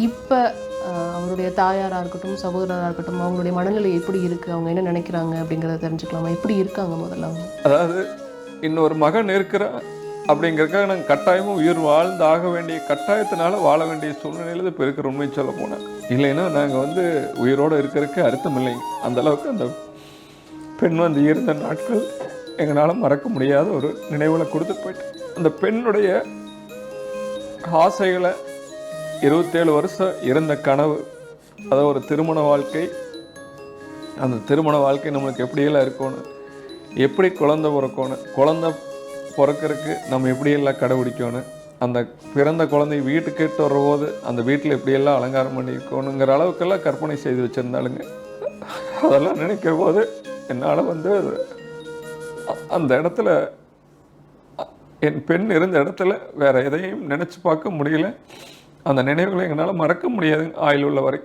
இப்போ அவருடைய தாயாராக இருக்கட்டும், சகோதரராக இருக்கட்டும், அவங்களுடைய மனநிலை எப்படி இருக்குது, அவங்க என்ன நினைக்கிறாங்க அப்படிங்கிறத தெரிஞ்சுக்கலாமா? எப்படி இருக்காங்க முதல்ல அவங்க? அதாவது இன்னொரு மகன் இருக்கிறான் அப்படிங்கிறதுக்காக நாங்கள் கட்டாயமும் உயிர் வாழ்ந்து ஆக வேண்டிய கட்டாயத்தினால வாழ வேண்டிய சூழ்நிலையில் இப்போ இருக்கிற உண்மை சொல்ல போனேன். இல்லைன்னா நாங்கள் வந்து உயிரோடு இருக்கிறதுக்கு அர்த்தம் இல்லைங்க. அந்தளவுக்கு அந்த பெண் வந்து இருந்த நாட்கள் எங்களால் மறக்க முடியாத ஒரு நினைவுகளை கொடுத்துட்டு போயிட்டு, அந்த பெண்ணுடைய ஆசைகளை 27 வருஷம் இருந்த கனவு, அதாவது ஒரு திருமண வாழ்க்கை, அந்த திருமண வாழ்க்கை நம்மளுக்கு எப்படியெல்லாம் இருக்கணும், எப்படி குழந்தை பிறக்கணும், குழந்தை பிறக்கிறதுக்கு நம்ம எப்படியெல்லாம் கடைபிடிக்கணும், அந்த பிறந்த குழந்தை வீட்டுக்கு கேட்டு வரும்போது அந்த வீட்டில் எப்படியெல்லாம் அலங்காரம் பண்ணியிருக்கணுங்கிற அளவுக்கெல்லாம் கற்பனை செய்து வச்சுருந்தாளுங்க. அதெல்லாம் நினைக்கிற போது என்னால் வந்து அந்த இடத்துல என் பெண் இருந்த இடத்துல வேறு எதையும் நினச்சி பார்க்க முடியல. அந்த நினைவுகளை எங்களால் மறக்க முடியாது ஆயுள் உள்ள வரைக்கும்.